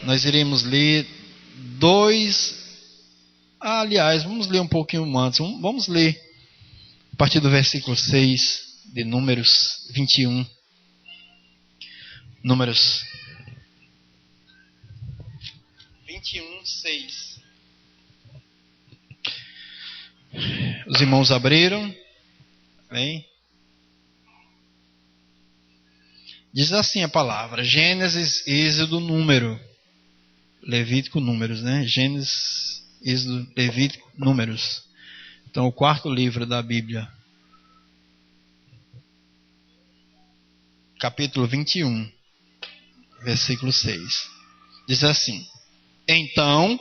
nós iremos ler dois. Aliás, vamos ler um pouquinho antes. Vamos ler a partir do versículo 6 de Números 21. Números 21, 6. Os irmãos abriram. Bem. Diz assim a palavra: Gênesis, Êxodo, Número. Levítico, Números, né? Gênesis, Êxodo, Levítico, Números. Então, o quarto livro da Bíblia. Capítulo 21, versículo 6. Diz assim: Então,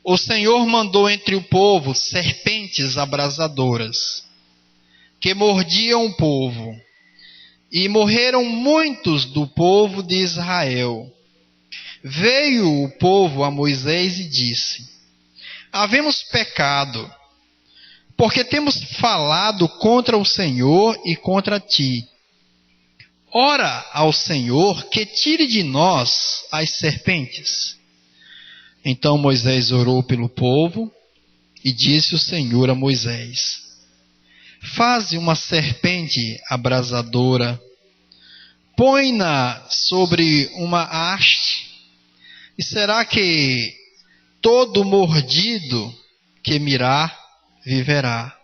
o Senhor mandou entre o povo serpentes abrasadoras, que mordiam o povo, e morreram muitos do povo de Israel. Veio o povo a Moisés e disse: Havemos pecado, porque temos falado contra o Senhor e contra ti. Ora ao Senhor que tire de nós as serpentes. Então Moisés orou pelo povo, e disse o Senhor a Moisés: Faze uma serpente abrasadora, põe-na sobre uma haste, e será que todo mordido que mirar viverá.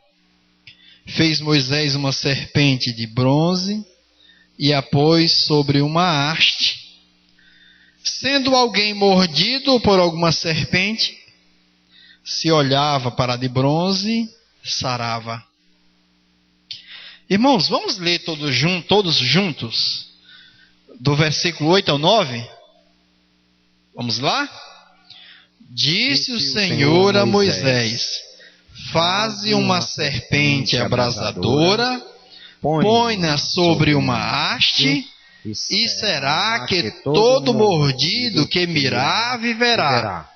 Fez Moisés uma serpente de bronze e a pôs sobre uma haste. Sendo alguém mordido por alguma serpente, se olhava para a de bronze, sarava. Irmãos, vamos ler todos juntos, do versículo 8 ao 9? Vamos lá? Disse o Senhor a Moisés: Faze uma serpente abrasadora, põe-na sobre uma haste, e será que todo mordido que mirar viverá.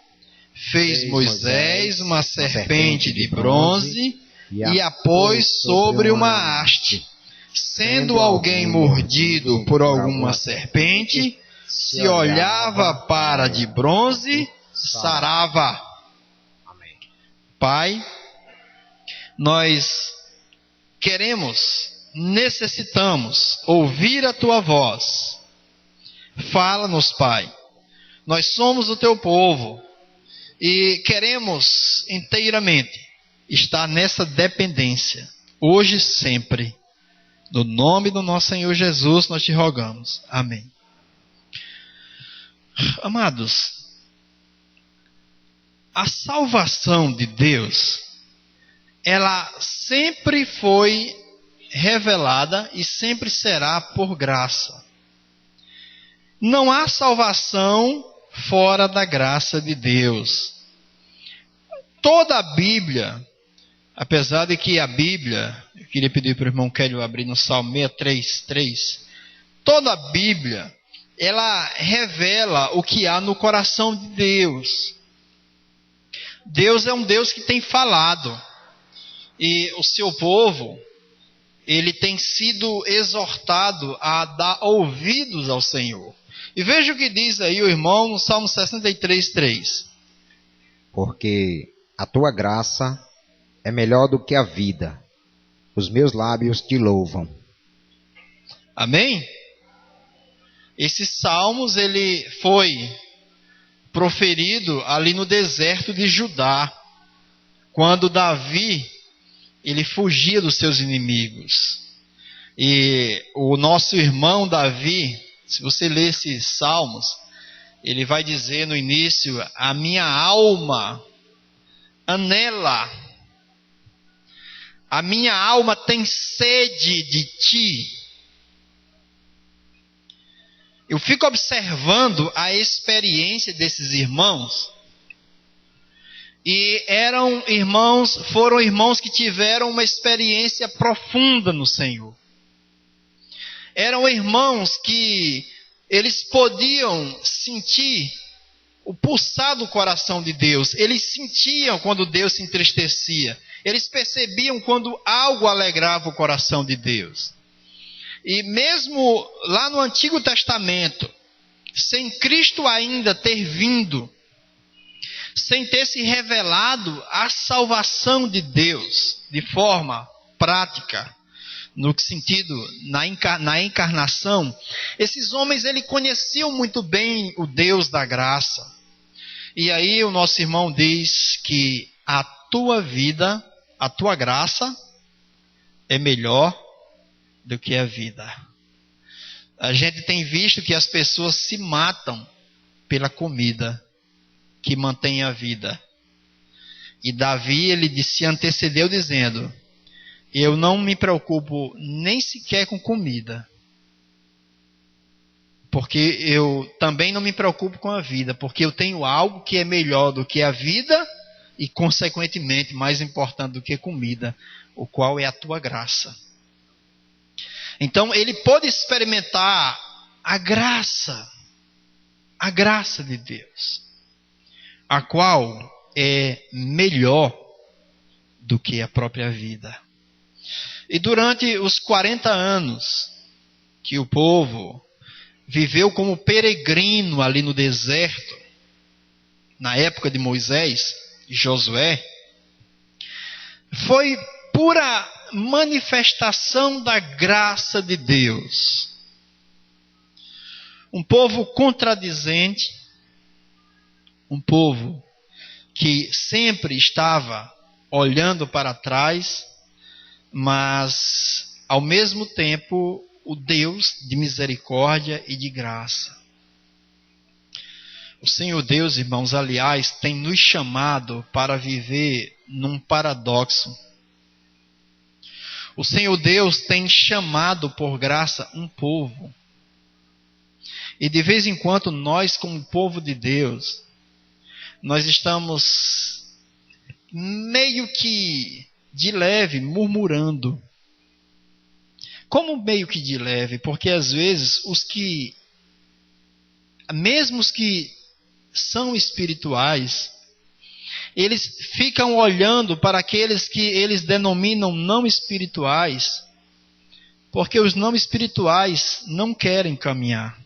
Fez Moisés uma serpente de bronze e a pôs sobre uma haste. Sendo alguém mordido por alguma serpente, se olhava para a de bronze, sarava. Pai, nós necessitamos ouvir a tua voz. Fala-nos, Pai. Nós somos o teu povo e queremos inteiramente estar nessa dependência, hoje e sempre. No nome do nosso Senhor Jesus, nós te rogamos. Amém. Amados, a salvação de Deus, ela sempre foi revelada e sempre será por graça. Não há salvação fora da graça de Deus. Toda a Bíblia, apesar de que a Bíblia, eu queria pedir para o irmão Kélio abrir no Salmo 63:3, toda a Bíblia, ela revela o que há no coração de Deus. Deus é um Deus que tem falado, e o seu povo, ele tem sido exortado a dar ouvidos ao Senhor. E veja o que diz aí o irmão no Salmo 63:3. Porque a tua graça é melhor do que a vida, os meus lábios te louvam. Amém? Esses salmos, ele foi proferido ali no deserto de Judá, quando Davi, ele fugia dos seus inimigos. E o nosso irmão Davi, se você ler esses salmos, ele vai dizer no início: a minha alma anela, a minha alma tem sede de ti. Eu fico observando a experiência desses irmãos, e foram irmãos que tiveram uma experiência profunda no Senhor. Eram irmãos que eles podiam sentir o pulsar do coração de Deus. Eles sentiam quando Deus se entristecia. Eles percebiam quando algo alegrava o coração de Deus. E mesmo lá no Antigo Testamento, sem Cristo ainda ter vindo, sem ter se revelado a salvação de Deus de forma prática, no sentido, na encarnação, esses homens eles conheciam muito bem o Deus da graça. E aí o nosso irmão diz que a tua vida, a tua graça é melhor do que a vida. A gente tem visto que as pessoas se matam pela comida que mantém a vida. E Davi, ele se antecedeu dizendo: eu não me preocupo nem sequer com comida, porque eu também não me preocupo com a vida, porque eu tenho algo que é melhor do que a vida e, consequentemente, mais importante do que comida, o qual é a tua graça. Então, ele pôde experimentar a graça de Deus, a qual é melhor do que a própria vida. E durante os 40 anos que o povo viveu como peregrino ali no deserto, na época de Moisés e Josué, foi pura manifestação da graça de Deus. Um povo contradizente, um povo que sempre estava olhando para trás, mas ao mesmo tempo o Deus de misericórdia e de graça. O Senhor Deus, irmãos, aliás, tem nos chamado para viver num paradoxo. O Senhor Deus tem chamado por graça um povo. E de vez em quando nós, como povo de Deus, nós estamos meio que de leve, murmurando. Como meio que de leve? Porque às vezes mesmo os que são espirituais, eles ficam olhando para aqueles que eles denominam não espirituais, porque os não espirituais não querem caminhar.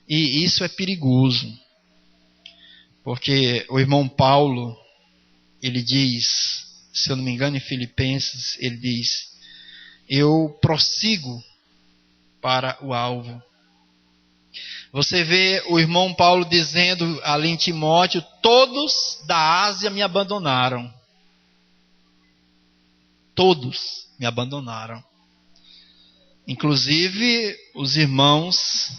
E isso é perigoso, porque o irmão Paulo, ele diz, se eu não me engano em Filipenses, ele diz: eu prossigo para o alvo. Você vê o irmão Paulo dizendo ali em Timóteo: todos da Ásia me abandonaram. Todos me abandonaram. Inclusive os irmãos,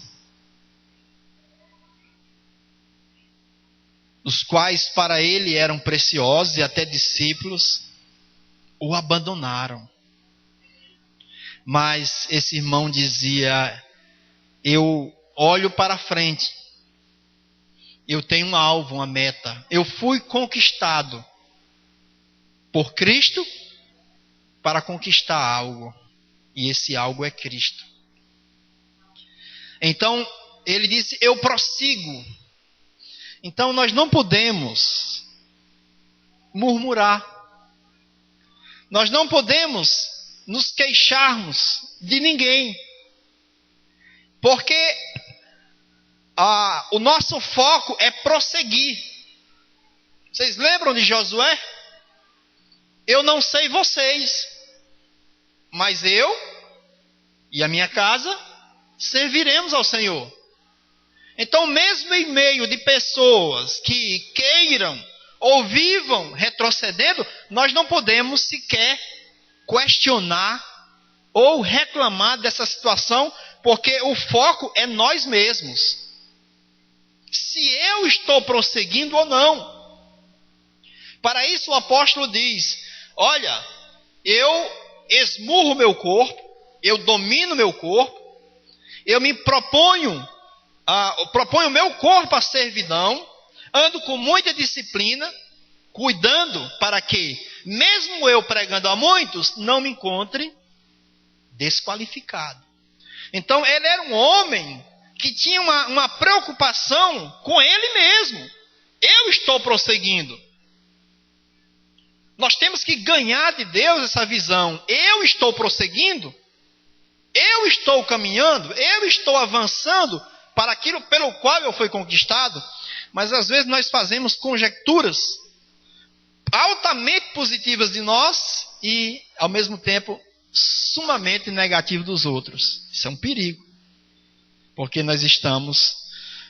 os quais para ele eram preciosos e até discípulos, o abandonaram. Mas esse irmão dizia: eu olho para frente, eu tenho um alvo, uma meta. Eu fui conquistado por Cristo para conquistar algo, e esse algo é Cristo. Então ele disse: eu prossigo. Então nós não podemos murmurar, nós não podemos nos queixarmos de ninguém, porque o nosso foco é prosseguir. Vocês lembram de Josué? Eu não sei vocês, mas eu e a minha casa serviremos ao Senhor. Então, mesmo em meio de pessoas que queiram ou vivam retrocedendo, nós não podemos sequer questionar ou reclamar dessa situação, porque o foco é nós mesmos. Se eu estou prosseguindo ou não. Para isso o apóstolo diz: olha, eu esmurro meu corpo, eu domino meu corpo, eu me proponho meu corpo à servidão, ando com muita disciplina, cuidando para que, mesmo eu pregando a muitos, não me encontre desqualificado. Então ele era um homem que tinha uma preocupação com ele mesmo. Eu estou prosseguindo. Nós temos que ganhar de Deus essa visão. Eu estou prosseguindo, eu estou caminhando, eu estou avançando para aquilo pelo qual eu fui conquistado, mas às vezes nós fazemos conjecturas altamente positivas de nós e, ao mesmo tempo, sumamente negativas dos outros. Isso é um perigo, porque nós estamos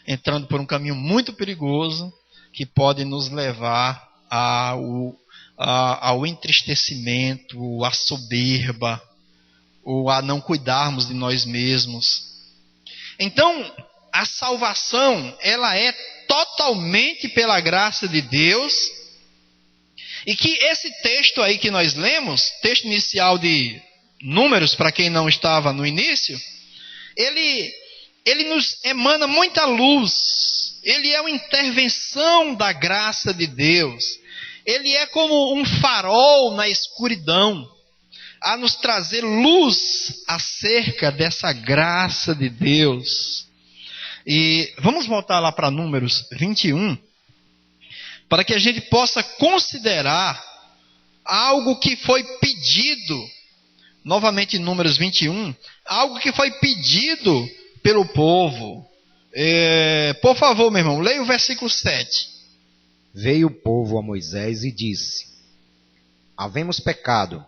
entrando por um caminho muito perigoso que pode nos levar ao entristecimento, à soberba, ou a não cuidarmos de nós mesmos. Então, a salvação, ela é totalmente pela graça de Deus, e que esse texto aí que nós lemos, texto inicial de Números, para quem não estava no início, ele nos emana muita luz, ele é uma intervenção da graça de Deus, ele é como um farol na escuridão, a nos trazer luz acerca dessa graça de Deus. E vamos voltar lá para Números 21, para que a gente possa considerar algo que foi pedido, novamente em Números 21, algo que foi pedido pelo povo. Por favor, meu irmão, leia o versículo 7. Veio o povo a Moisés e disse: havemos pecado,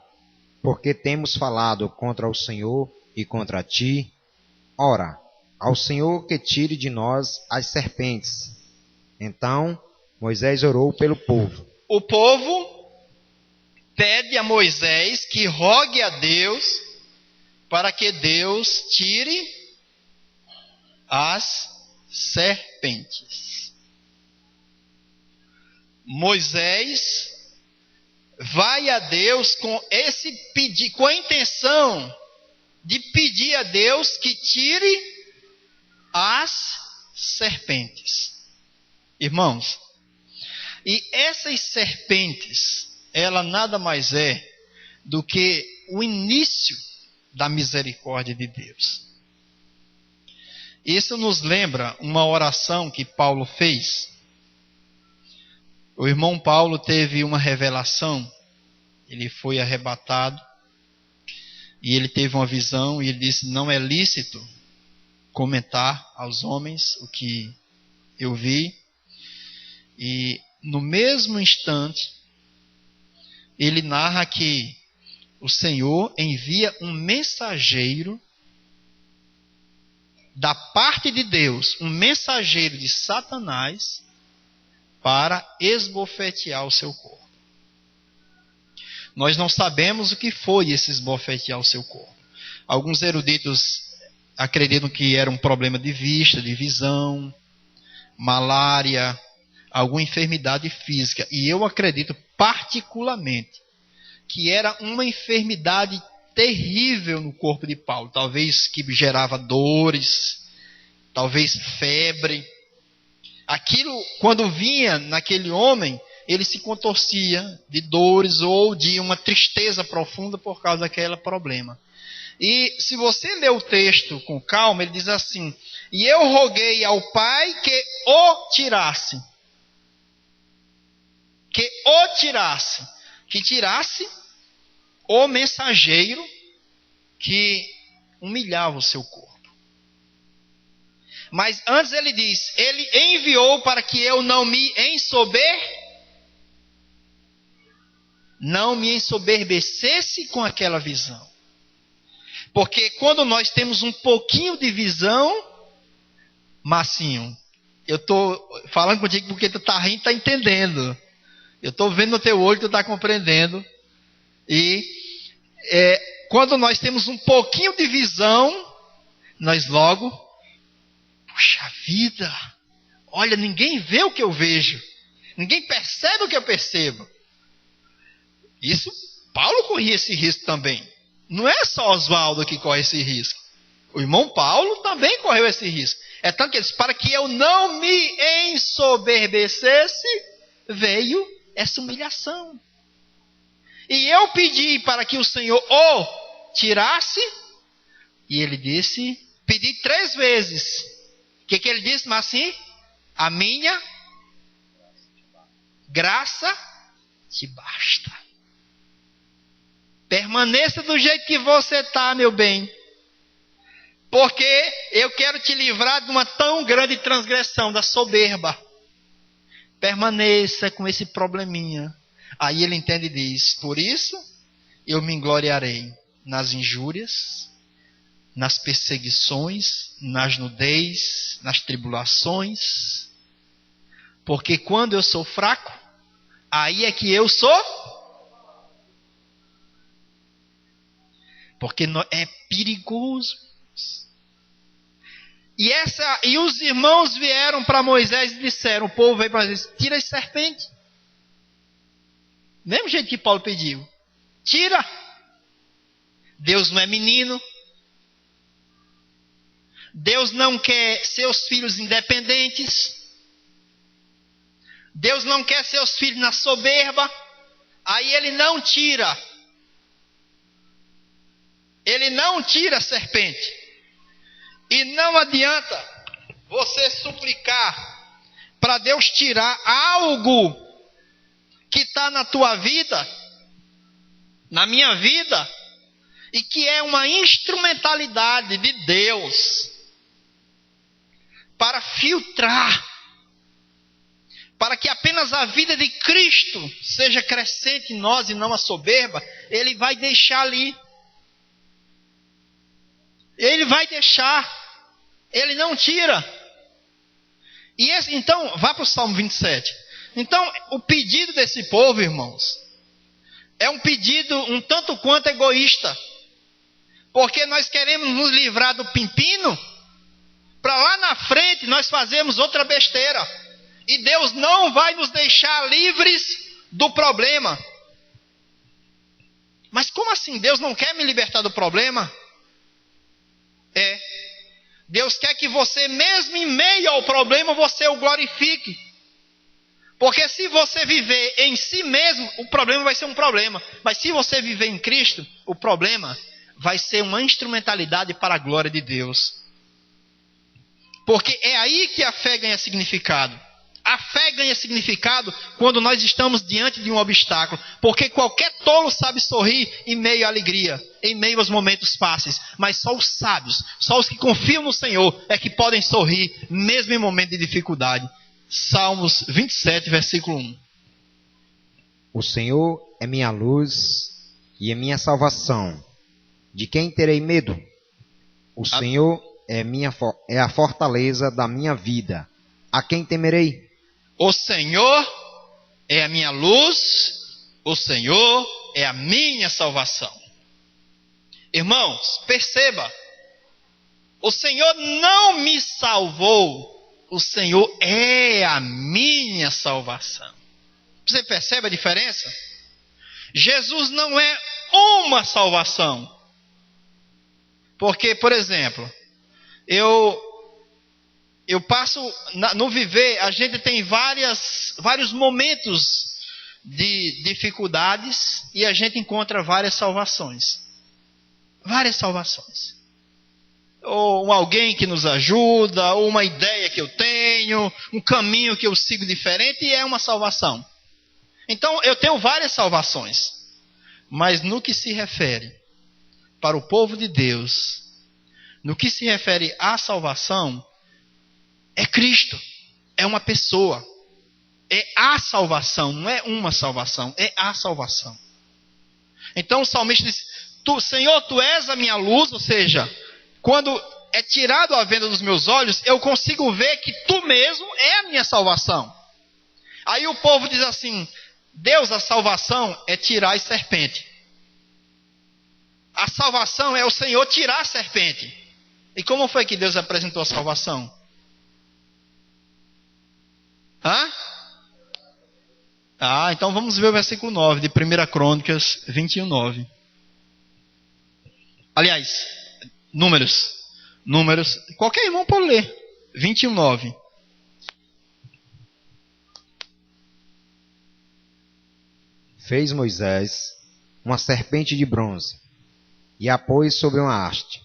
porque temos falado contra o Senhor e contra ti. Ora, ao Senhor que tire de nós as serpentes. Então Moisés orou pelo povo. O povo pede a Moisés que rogue a Deus para que Deus tire as serpentes. Moisés vai a Deus com com a intenção de pedir a Deus que tire as serpentes. Irmãos, e essas serpentes, ela nada mais é do que o início da misericórdia de Deus. Isso nos lembra uma oração que Paulo fez. O irmão Paulo teve uma revelação, ele foi arrebatado, e ele teve uma visão, e ele disse: não é lícito comentar aos homens o que eu vi. E no mesmo instante, ele narra que o Senhor envia um mensageiro da parte de Deus, um mensageiro de Satanás, para esbofetear o seu corpo. Nós não sabemos o que foi esse esbofetear o seu corpo. Alguns eruditos acreditam que era um problema de vista, de visão, malária, alguma enfermidade física. E eu acredito particularmente que era uma enfermidade terrível no corpo de Paulo. Talvez que gerava dores, talvez febre. Aquilo, quando vinha naquele homem, ele se contorcia de dores ou de uma tristeza profunda por causa daquele problema. E se você ler o texto com calma, ele diz assim: e eu roguei ao Pai que o tirasse. Que tirasse o mensageiro que humilhava o seu corpo. Mas antes ele diz: ele enviou para que eu não me ensoberbecesse com aquela visão. Porque quando nós temos um pouquinho de visão, Marcinho, eu estou falando contigo porque tu está rindo, está entendendo. Eu estou vendo no teu olho, tu está compreendendo. E quando nós temos um pouquinho de visão, nós logo, puxa vida, olha, ninguém vê o que eu vejo. Ninguém percebe o que eu percebo. Isso, Paulo corria esse risco também. Não é só Oswaldo que corre esse risco. O irmão Paulo também correu esse risco. É tanto que ele disse: para que eu não me ensoberbecesse, veio essa humilhação. E eu pedi para que o Senhor o tirasse, e ele disse, pedi 3 vezes. O que ele disse, Marcinho? A minha graça te basta. Permaneça do jeito que você está, meu bem. Porque eu quero te livrar de uma tão grande transgressão, da soberba. Permaneça com esse probleminha. Aí ele entende e diz: por isso eu me gloriarei nas injúrias, nas perseguições, nas nudez, nas tribulações. Porque quando eu sou fraco, aí é que eu sou. Porque é perigoso. E os irmãos vieram para Moisés e disseram, o povo veio para Moisés: tira essa serpente. Mesmo jeito que Paulo pediu. Tira. Deus não é menino. Deus não quer seus filhos independentes. Deus não quer seus filhos na soberba. Aí ele não tira. Ele não tira a serpente. E não adianta você suplicar para Deus tirar algo que está na tua vida, na minha vida, e que é uma instrumentalidade de Deus para filtrar, para que apenas a vida de Cristo seja crescente em nós e não a soberba. Ele vai deixar ali. Ele vai deixar. Ele não tira. Então, vá para o Salmo 27. Então, o pedido desse povo, irmãos, é um pedido um tanto quanto egoísta. Porque nós queremos nos livrar do pepino, para lá na frente nós fazemos outra besteira. E Deus não vai nos deixar livres do problema. Mas como assim? Deus não quer me libertar do problema? Deus quer que você, mesmo em meio ao problema, você o glorifique. Porque se você viver em si mesmo, o problema vai ser um problema. Mas se você viver em Cristo, o problema vai ser uma instrumentalidade para a glória de Deus. Porque é aí que a fé ganha significado. A fé ganha significado quando nós estamos diante de um obstáculo. Porque qualquer tolo sabe sorrir em meio à alegria, em meio aos momentos fáceis. Mas só os sábios, só os que confiam no Senhor é que podem sorrir mesmo em momento de dificuldade. Salmos 27, versículo 1. O Senhor é minha luz e a minha salvação. De quem terei medo? O Senhor é a fortaleza da minha vida. A quem temerei? O Senhor é a minha luz, o Senhor é a minha salvação. Irmãos, perceba, o Senhor não me salvou, o Senhor é a minha salvação. Você percebe a diferença? Jesus não é uma salvação. Porque, por exemplo, eu passo, no viver, a gente tem vários momentos de dificuldades e a gente encontra várias salvações. Várias salvações. Ou alguém que nos ajuda, ou uma ideia que eu tenho, um caminho que eu sigo diferente, e é uma salvação. Então, eu tenho várias salvações. Mas no que se refere para o povo de Deus, no que se refere à salvação, é Cristo, é uma pessoa, é a salvação, não é uma salvação, é a salvação. Então o salmista diz: Senhor, tu és a minha luz, ou seja, quando é tirado a venda dos meus olhos, eu consigo ver que tu mesmo é a minha salvação. Aí o povo diz assim: Deus, a salvação é tirar a serpente. A salvação é o Senhor tirar a serpente. E como foi que Deus apresentou a salvação? Então vamos ver o versículo 9 de 1 Crônicas 21, 9. Aliás, Números. Qualquer irmão pode ler. 21, 9. Fez Moisés uma serpente de bronze e a pôs sobre uma haste.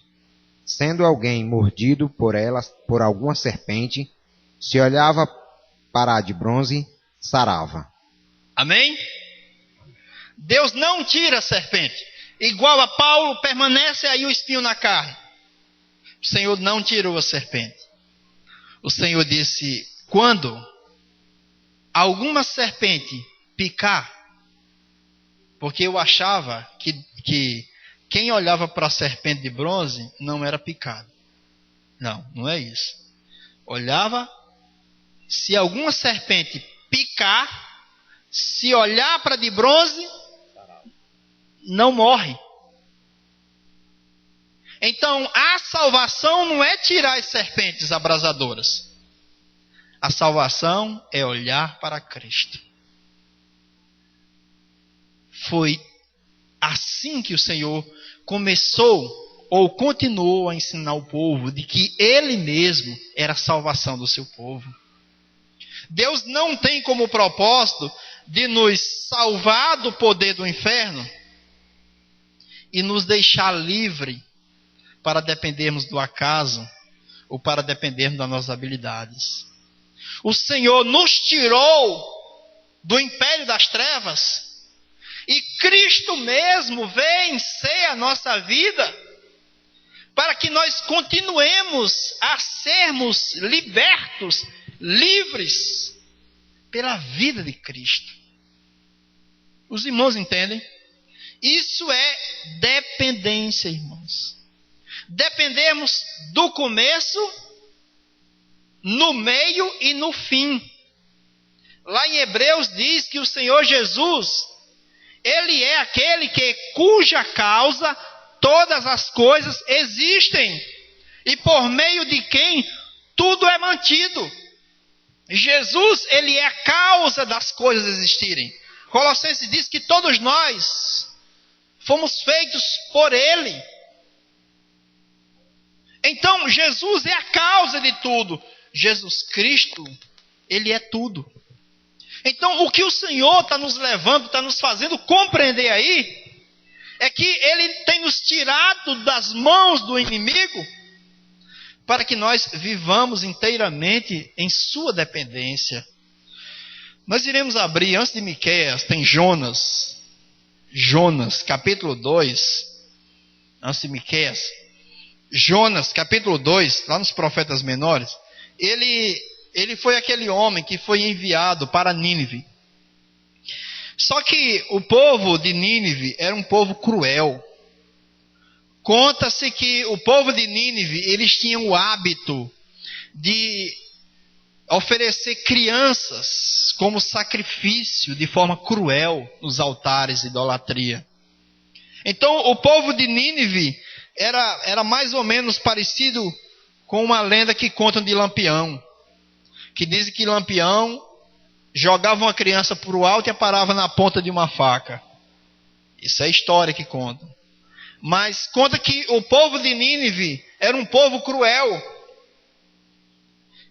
Sendo alguém mordido por alguma serpente, se olhava para a de bronze, sarava. Amém? Deus não tira a serpente. Igual a Paulo, permanece aí o espinho na carne. O Senhor não tirou a serpente. O Senhor disse: quando alguma serpente picar, porque eu achava que quem olhava para a serpente de bronze não era picado. Não, não é isso. Olhava, se alguma serpente picar, se olhar para de bronze, não morre. Então, a salvação não é tirar as serpentes abrasadoras. A salvação é olhar para Cristo. Foi assim que o Senhor começou ou continuou a ensinar o povo de que Ele mesmo era a salvação do seu povo. Deus não tem como propósito de nos salvar do poder do inferno e nos deixar livre para dependermos do acaso ou para dependermos das nossas habilidades. O Senhor nos tirou do império das trevas e Cristo mesmo veio ser a nossa vida para que nós continuemos a sermos libertos, livres pela vida de Cristo. Os irmãos entendem? Isso é dependência, irmãos. Dependemos do começo, no meio e no fim. Lá em Hebreus diz que o Senhor Jesus, Ele é aquele cuja causa todas as coisas existem e por meio de quem tudo é mantido. Jesus, Ele é a causa das coisas existirem. Colossenses diz que todos nós fomos feitos por Ele. Então, Jesus é a causa de tudo. Jesus Cristo, Ele é tudo. Então, o que o Senhor está nos levando, está nos fazendo compreender aí, é que Ele tem nos tirado das mãos do inimigo, para que nós vivamos inteiramente em sua dependência. Nós iremos abrir, antes de Miqueias, tem Jonas, capítulo 2, antes de Miqueias, Jonas, capítulo 2, lá nos profetas menores, ele foi aquele homem que foi enviado para Nínive. Só que o povo de Nínive era um povo cruel. Conta-se que o povo de Nínive, eles tinham o hábito de oferecer crianças como sacrifício de forma cruel nos altares de idolatria. Então o povo de Nínive era mais ou menos parecido com uma lenda que contam de Lampião, que dizem que Lampião jogava uma criança para o alto e a parava na ponta de uma faca. Isso é a história que conta. Mas conta que o povo de Nínive era um povo cruel.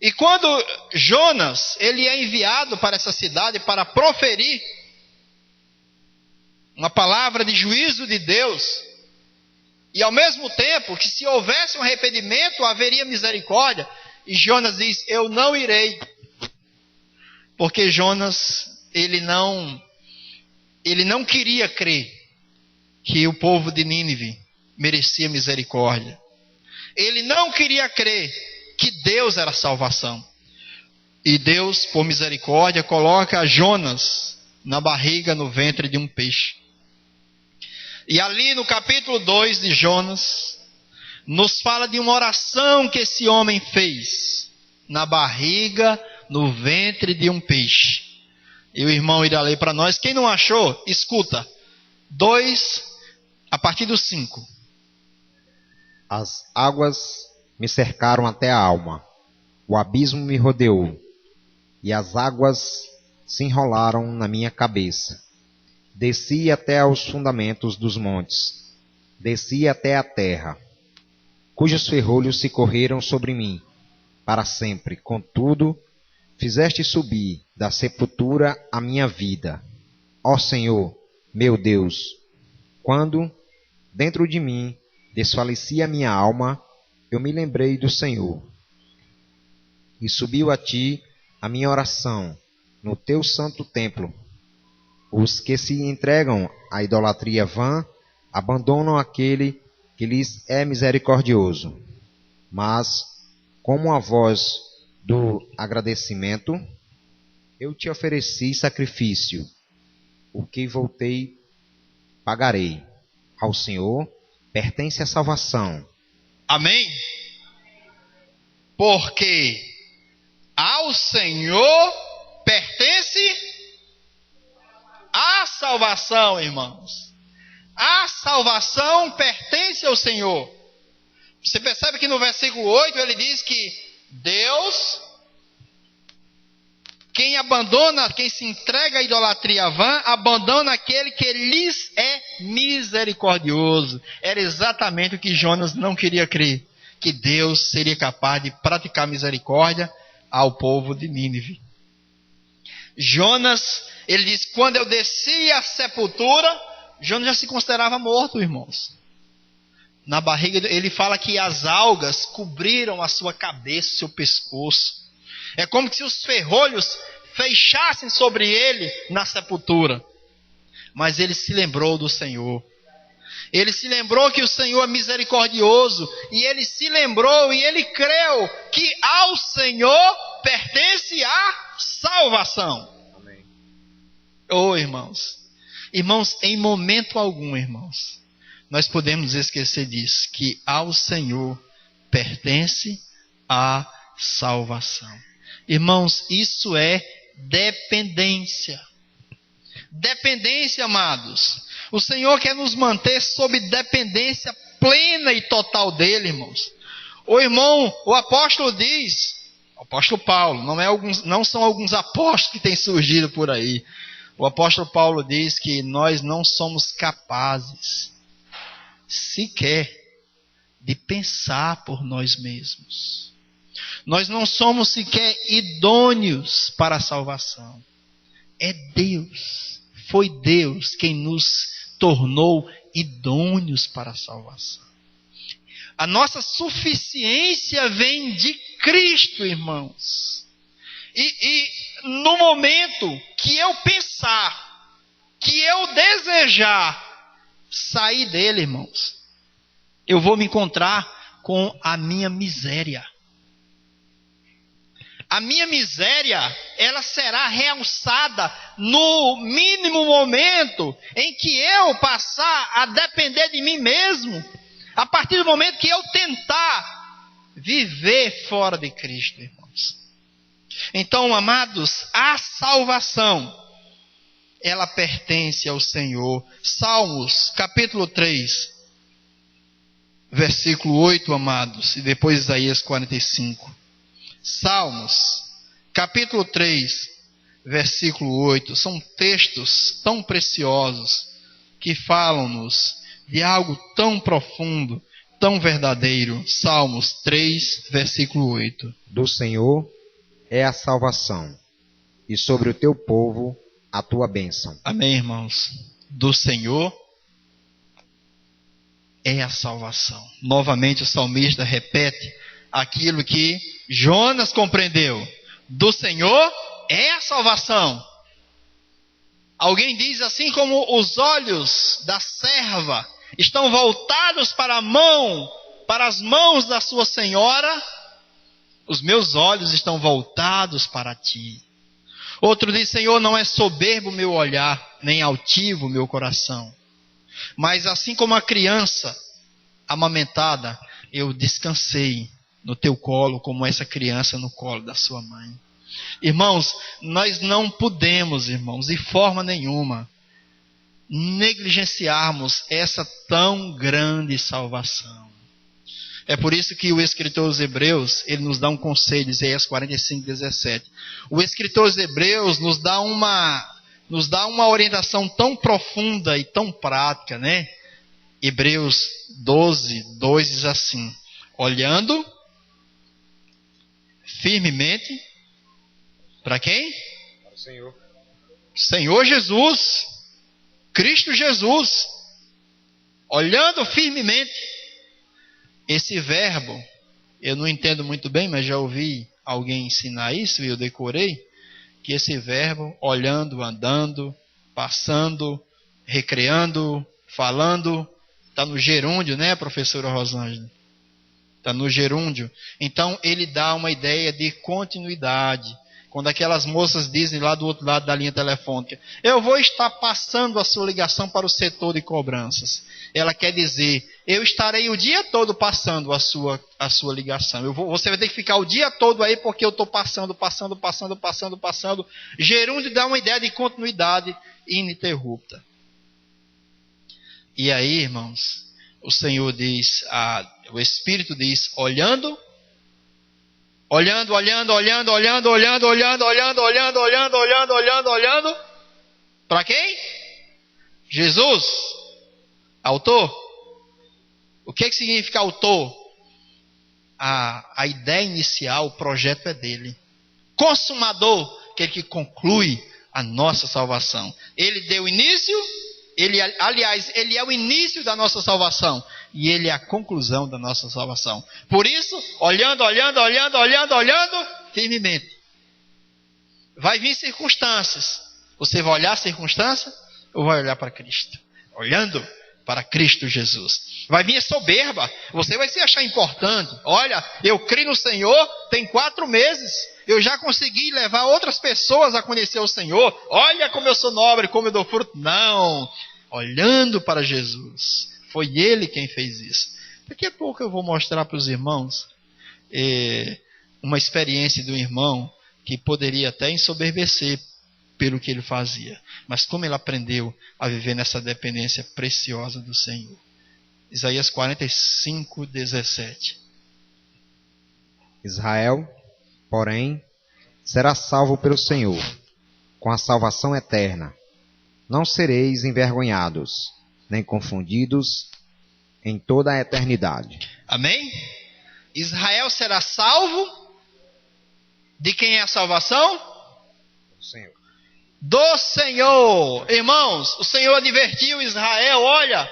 E quando Jonas, ele é enviado para essa cidade para proferir uma palavra de juízo de Deus, e ao mesmo tempo que se houvesse um arrependimento, haveria misericórdia, e Jonas diz: eu não irei. Porque Jonas, ele não queria crer que o povo de Nínive merecia misericórdia. Ele não queria crer que Deus era a salvação. E Deus, por misericórdia, coloca Jonas na barriga, no ventre de um peixe. E ali no capítulo 2 de Jonas, nos fala de uma oração que esse homem fez na barriga, no ventre de um peixe. E o irmão irá ler para nós. Quem não achou, escuta. 2, a partir do 5. As águas me cercaram até a alma, o abismo me rodeou, e as águas se enrolaram na minha cabeça. Desci até aos fundamentos dos montes, desci até a terra, cujos ferrolhos se correram sobre mim, para sempre. Contudo, fizeste subir da sepultura a minha vida. Ó Senhor, meu Deus, quando dentro de mim desfalecia a minha alma, eu me lembrei do Senhor. E subiu a ti a minha oração no teu santo templo. Os que se entregam à idolatria vã abandonam aquele que lhes é misericordioso. Mas, como a voz do agradecimento, eu te ofereci sacrifício, o que pagarei. Ao Senhor pertence a salvação. Amém? Porque ao Senhor pertence a salvação, irmãos. A salvação pertence ao Senhor. Você percebe que no versículo 8 ele diz que Deus, quem abandona, quem se entrega à idolatria vã, abandona aquele que lhes é misericordioso. Era exatamente o que Jonas não queria crer, que Deus seria capaz de praticar misericórdia ao povo de Nínive. Jonas, ele diz, quando eu desci à sepultura, Jonas já se considerava morto, irmãos. Na barriga, ele fala que as algas cobriram a sua cabeça, seu pescoço. É como se os ferrolhos fechassem sobre ele na sepultura. Mas ele se lembrou do Senhor. Ele se lembrou que o Senhor é misericordioso. E ele se lembrou e ele creu que ao Senhor pertence a salvação. Amém. Oh, irmãos. Irmãos, em momento algum, irmãos, nós podemos esquecer disso, que ao Senhor pertence a salvação. Irmãos, isso é dependência. Dependência, amados. O Senhor quer nos manter sob dependência plena e total dele, irmãos. O apóstolo diz, o apóstolo Paulo, não são alguns apóstolos que têm surgido por aí. O apóstolo Paulo diz que nós não somos capazes sequer de pensar por nós mesmos. Nós não somos sequer idôneos para a salvação. É Deus, foi Deus quem nos tornou idôneos para a salvação. A nossa suficiência vem de Cristo, irmãos. E no momento que eu pensar, que eu desejar sair dele, irmãos, eu vou me encontrar com a minha miséria. A minha miséria, ela será realçada no mínimo momento em que eu passar a depender de mim mesmo, a partir do momento que eu tentar viver fora de Cristo, irmãos. Então, amados, a salvação, ela pertence ao Senhor. Salmos, capítulo 3, versículo 8, amados, e depois Isaías 45. Salmos, capítulo 3, versículo 8, são textos tão preciosos que falam-nos de algo tão profundo, tão verdadeiro. Salmos 3, versículo 8. Do Senhor é a salvação, e sobre o teu povo a tua bênção. Amém, irmãos? Do Senhor é a salvação. Novamente o salmista repete aquilo que Jonas compreendeu. Do Senhor é a salvação. Alguém diz assim, como os olhos da serva estão voltados para as mãos da sua senhora, os meus olhos estão voltados para ti. Outro diz, Senhor, não é soberbo o meu olhar, nem altivo o meu coração. Mas assim como a criança amamentada, eu descansei no teu colo, como essa criança no colo da sua mãe. Irmãos, nós não podemos, irmãos, de forma nenhuma, negligenciarmos essa tão grande salvação. É por isso que o escritor aos Hebreus, ele nos dá um conselho, Isaías 45, 17. O escritor aos Hebreus nos dá uma orientação tão profunda e tão prática, né? Hebreus 12, 2 diz assim: olhando firmemente para quem? Para o Senhor. Senhor Jesus, Cristo Jesus. Olhando firmemente. Esse verbo, eu não entendo muito bem, mas já ouvi alguém ensinar isso e eu decorei, que esse verbo, olhando, andando, passando, recreando, falando, está no gerúndio, né, professora Rosângela? está no gerúndio. Então ele dá uma ideia de continuidade. Quando aquelas moças dizem lá do outro lado da linha telefônica, eu vou estar passando a sua ligação para o setor de cobranças. Ela quer dizer, eu estarei o dia todo passando a sua ligação. Você vai ter que ficar o dia todo aí porque eu estou passando. Gerúndio dá uma ideia de continuidade ininterrupta. E aí, irmãos, o Senhor diz, o Espírito diz, olhando, para quem? Jesus, autor. O que significa autor? A ideia inicial, o projeto é dele. Consumador, aquele que conclui a nossa salvação. Ele deu início, ele é o início da nossa salvação. E ele é a conclusão da nossa salvação. Por isso, olhando, firmemente. Vai vir circunstâncias. Você vai olhar a circunstância ou vai olhar para Cristo? Olhando para Cristo Jesus. Vai vir a soberba. Você vai se achar importante. Olha, eu creio no Senhor tem 4 meses. Eu já consegui levar outras pessoas a conhecer o Senhor. Olha como eu sou nobre, como eu dou fruto. Não. Olhando para Jesus. Foi Ele quem fez isso. Daqui a pouco eu vou mostrar para os irmãos uma experiência de um irmão que poderia até ensoberbecer pelo que ele fazia. Mas como ele aprendeu a viver nessa dependência preciosa do Senhor. Isaías 45, 17. Israel, porém, será salvo pelo Senhor, com a salvação eterna. Não sereis envergonhados, nem confundidos em toda a eternidade. Amém? Israel será salvo. De quem é a salvação? Do Senhor. Do Senhor. Irmãos, o Senhor advertiu Israel, olha,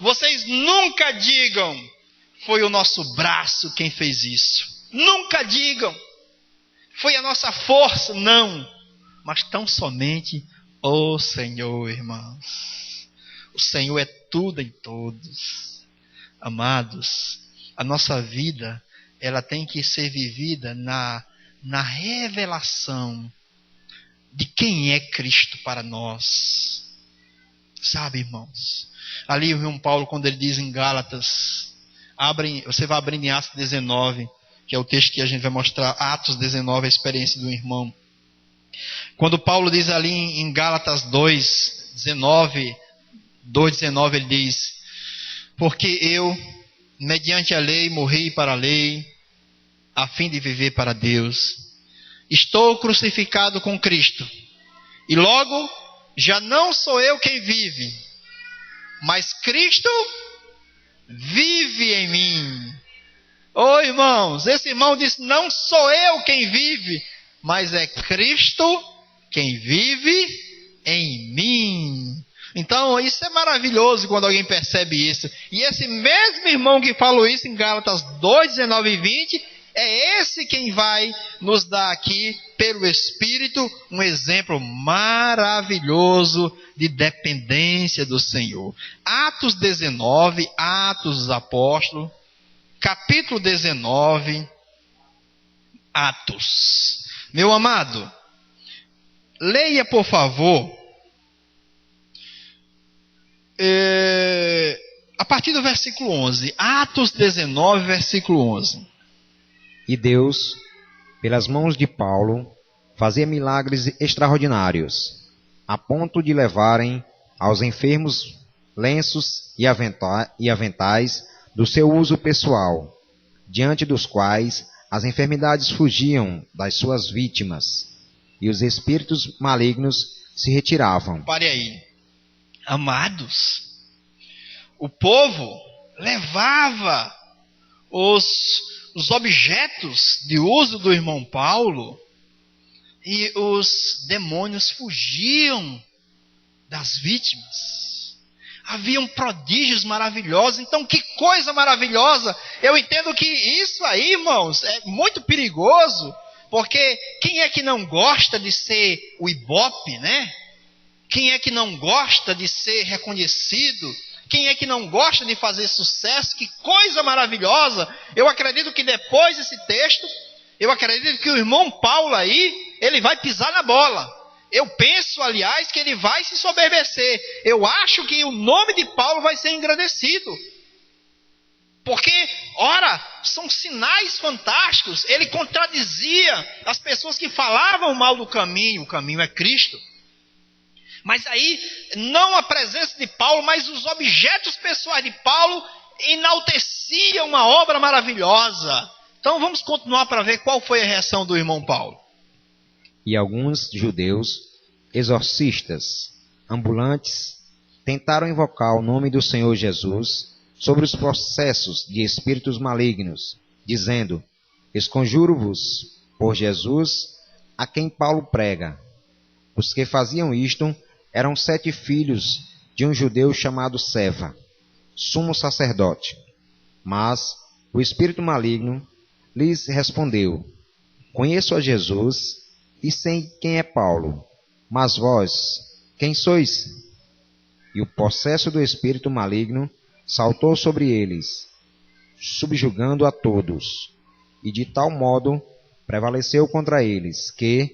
vocês nunca digam, foi o nosso braço quem fez isso. Nunca digam, foi a nossa força, não. Mas tão somente o Senhor, irmãos. O Senhor é tudo em todos. Amados, a nossa vida, ela tem que ser vivida na revelação de quem é Cristo para nós. Sabe, irmãos? Ali o irmão Paulo, quando ele diz em Gálatas, você vai abrindo em Atos 19, que é o texto que a gente vai mostrar, Atos 19, a experiência do irmão. Quando Paulo diz ali em Gálatas 2:19, ele diz, porque eu, mediante a lei, morri para a lei, a fim de viver para Deus. Estou crucificado com Cristo. E logo, já não sou eu quem vive, mas Cristo vive em mim. Oh, irmãos, esse irmão disse, não sou eu quem vive, mas é Cristo quem vive em mim. Então, isso é maravilhoso quando alguém percebe isso. E esse mesmo irmão que falou isso em Gálatas 2, 19 e 20, é esse quem vai nos dar aqui, pelo Espírito, um exemplo maravilhoso de dependência do Senhor. Atos 19, Atos dos Apóstolos, capítulo 19, Atos. Meu amado, leia por favor, a partir do versículo 11. Atos 19, versículo 11. E Deus, pelas mãos de Paulo, fazia milagres extraordinários, a ponto de levarem aos enfermos lenços e aventais do seu uso pessoal, diante dos quais as enfermidades fugiam das suas vítimas, e os espíritos malignos se retiravam. Pare aí. Amados, o povo levava os objetos de uso do irmão Paulo e os demônios fugiam das vítimas. Haviam prodígios maravilhosos. Então, que coisa maravilhosa. Eu entendo que isso aí, irmãos, é muito perigoso, porque quem é que não gosta de ser o Ibope, né? Quem é que não gosta de ser reconhecido? Quem é que não gosta de fazer sucesso? Que coisa maravilhosa! Eu acredito que depois desse texto, eu acredito que o irmão Paulo aí, ele vai pisar na bola. Eu penso, aliás, que ele vai se soberbecer. Eu acho que o nome de Paulo vai ser engrandecido. Porque, ora, são sinais fantásticos. Ele contradizia as pessoas que falavam mal do caminho. O caminho é Cristo. Mas aí, não a presença de Paulo, mas os objetos pessoais de Paulo enalteciam uma obra maravilhosa. Então vamos continuar para ver qual foi a reação do irmão Paulo. E alguns judeus, exorcistas, ambulantes, tentaram invocar o nome do Senhor Jesus sobre os processos de espíritos malignos, dizendo: esconjuro-vos por Jesus, a quem Paulo prega. Os que faziam isto eram 7 filhos de um judeu chamado Seva, sumo sacerdote. Mas o espírito maligno lhes respondeu: conheço a Jesus e sei quem é Paulo, mas vós, quem sois? E o possesso do espírito maligno saltou sobre eles, subjugando a todos, e de tal modo prevaleceu contra eles, que,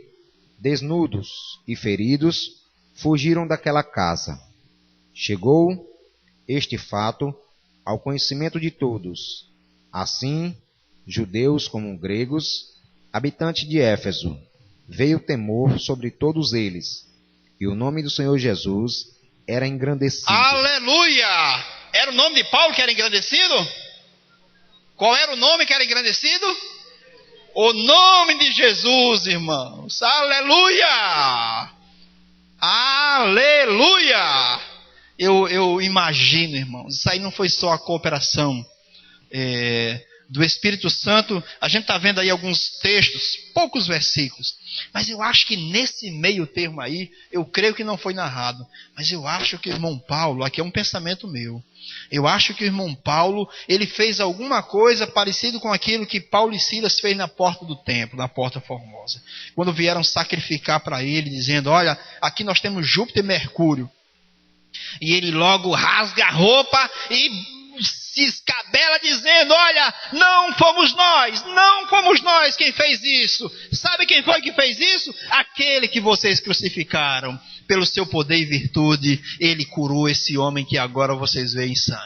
desnudos e feridos, fugiram daquela casa. Chegou este fato ao conhecimento de todos, assim, judeus como gregos, habitantes de Éfeso. Veio temor sobre todos eles, e o nome do Senhor Jesus era engrandecido. Aleluia! Era o nome de Paulo que era engrandecido? Qual era o nome que era engrandecido? O nome de Jesus, irmãos. Aleluia! Aleluia! Eu imagino, irmãos, isso aí não foi só a cooperação do Espírito Santo. A gente está vendo aí alguns textos, poucos versículos, mas eu acho que nesse meio termo aí, eu creio que não foi narrado, mas eu acho que o irmão Paulo, aqui é um pensamento meu, eu acho que o irmão Paulo, ele fez alguma coisa parecido com aquilo que Paulo e Silas fez na porta do templo, na porta formosa, quando vieram sacrificar para ele, dizendo: olha, aqui nós temos Júpiter e Mercúrio, e ele logo rasga a roupa e se escabela dizendo: olha, não fomos nós quem fez isso. Sabe quem foi que fez isso? Aquele que vocês crucificaram. Pelo seu poder e virtude, ele curou esse homem que agora vocês veem sã.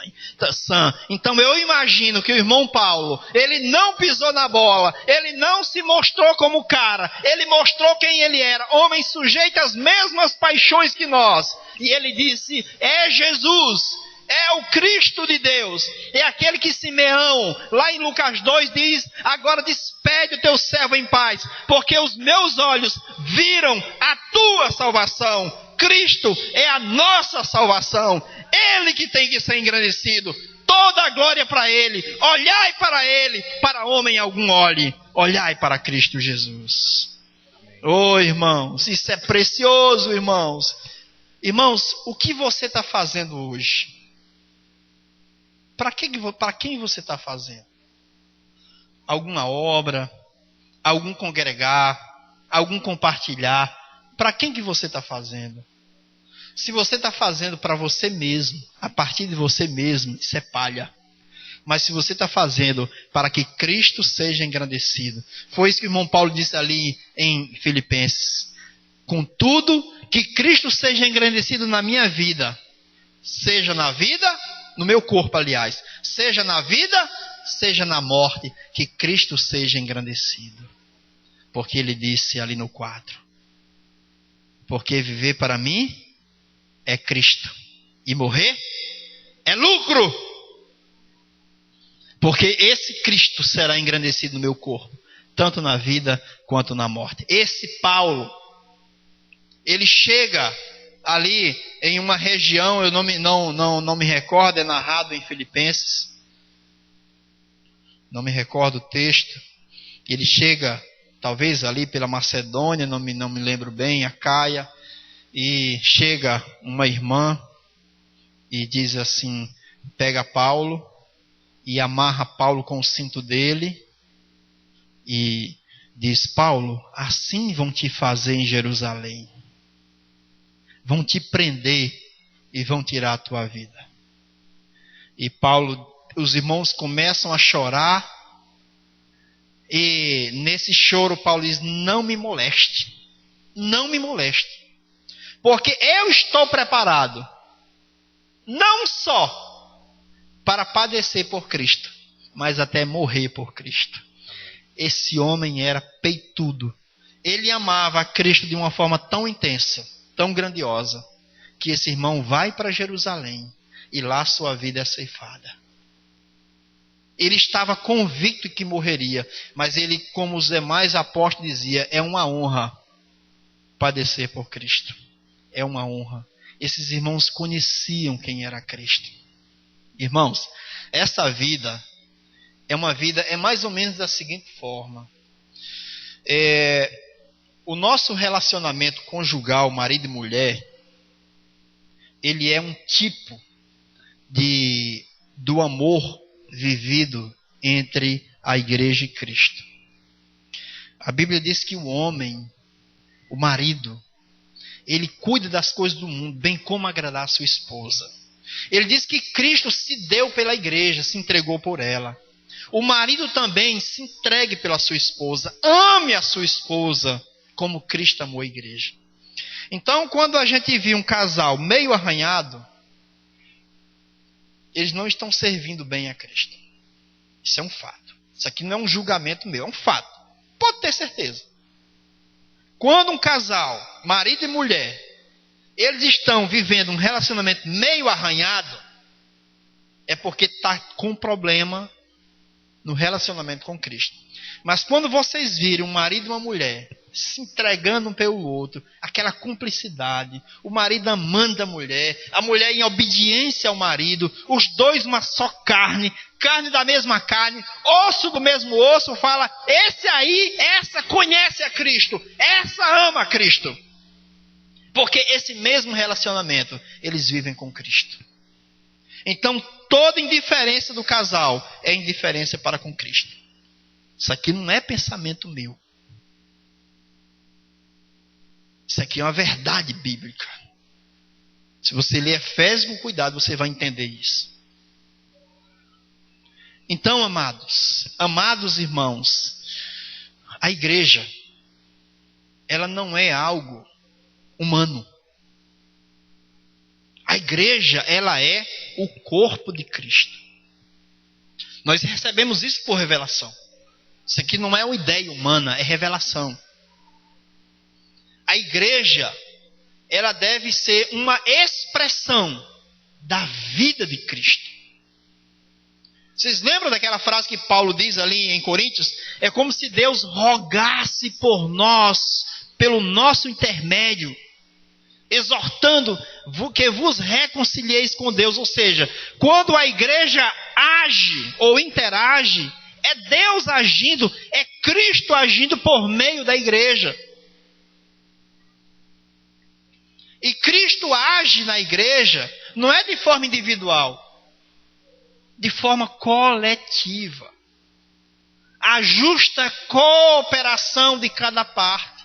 Então eu imagino que o irmão Paulo, ele não pisou na bola, ele não se mostrou como cara, ele mostrou quem ele era, homem sujeito às mesmas paixões que nós. E ele disse: é Jesus. É o Cristo de Deus, é aquele que Simeão, lá em Lucas 2 diz: agora despede o teu servo em paz, porque os meus olhos viram a tua salvação. Cristo é a nossa salvação, Ele que tem que ser engrandecido, toda a glória para Ele. Olhai para Ele, para homem algum olhe, olhai para Cristo Jesus. Oh, irmãos, isso é precioso, irmãos. Irmãos, o que você está fazendo hoje? Para quem você está fazendo? Alguma obra? Algum congregar? Algum compartilhar? Para quem que você está fazendo? Se você está fazendo para você mesmo, a partir de você mesmo, isso é palha. Mas se você está fazendo para que Cristo seja engrandecido, foi isso que o irmão Paulo disse ali em Filipenses: contudo, que Cristo seja engrandecido na minha vida, seja na vida, no meu corpo, aliás, seja na vida, seja na morte, que Cristo seja engrandecido. Porque ele disse ali no 4: porque viver para mim é Cristo, e morrer é lucro. Porque esse Cristo será engrandecido no meu corpo, tanto na vida quanto na morte. Esse Paulo, ele chega ali em uma região, eu não me recordo, é narrado em Filipenses, não me recordo o texto. Ele chega, talvez ali pela Macedônia, não me lembro bem, a Caia, e chega uma irmã e diz assim, pega Paulo e amarra Paulo com o cinto dele e diz: Paulo, assim vão te fazer em Jerusalém. Vão te prender e vão tirar a tua vida. E Paulo, os irmãos começam a chorar. E nesse choro Paulo diz: não me moleste. Não me moleste. Porque eu estou preparado. Não só para padecer por Cristo, mas até morrer por Cristo. Esse homem era peitudo. Ele amava a Cristo de uma forma tão intensa, tão grandiosa, que esse irmão vai para Jerusalém e lá sua vida é ceifada. Ele estava convicto que morreria, mas ele, como os demais apóstolos, dizia: é uma honra padecer por Cristo. É uma honra. Esses irmãos conheciam quem era Cristo. Irmãos, essa vida é mais ou menos da seguinte forma. O nosso relacionamento conjugal, marido e mulher, ele é um tipo do amor vivido entre a igreja e Cristo. A Bíblia diz que o homem, o marido, ele cuida das coisas do mundo, bem como agradar a sua esposa. Ele diz que Cristo se deu pela igreja, se entregou por ela. O marido também se entregue pela sua esposa, ame a sua esposa, como Cristo amou a igreja. Então, quando a gente vê um casal meio arranhado, eles não estão servindo bem a Cristo. Isso é um fato. Isso aqui não é um julgamento meu, é um fato. Pode ter certeza. Quando um casal, marido e mulher, eles estão vivendo um relacionamento meio arranhado, é porque está com problema no relacionamento com Cristo. Mas quando vocês virem um marido e uma mulher se entregando um pelo outro, aquela cumplicidade, o marido amando a mulher em obediência ao marido, os dois uma só carne, carne da mesma carne, osso do mesmo osso, fala: esse aí, essa conhece a Cristo, essa ama a Cristo. Porque esse mesmo relacionamento, eles vivem com Cristo. Então, toda indiferença do casal é indiferença para com Cristo. Isso aqui não é pensamento meu. Isso aqui é uma verdade bíblica. Se você ler Efésios com cuidado, você vai entender isso. Então, amados irmãos, a igreja, ela não é algo humano. A igreja, ela é o corpo de Cristo. Nós recebemos isso por revelação. Isso aqui não é uma ideia humana, é revelação. A igreja, ela deve ser uma expressão da vida de Cristo. Vocês lembram daquela frase que Paulo diz ali em Coríntios? É como se Deus rogasse por nós, pelo nosso intermédio, exortando que vos reconcilieis com Deus. Ou seja, quando a igreja age ou interage, é Deus agindo, é Cristo agindo por meio da igreja. E Cristo age na igreja, não é de forma individual, de forma coletiva. A justa cooperação de cada parte.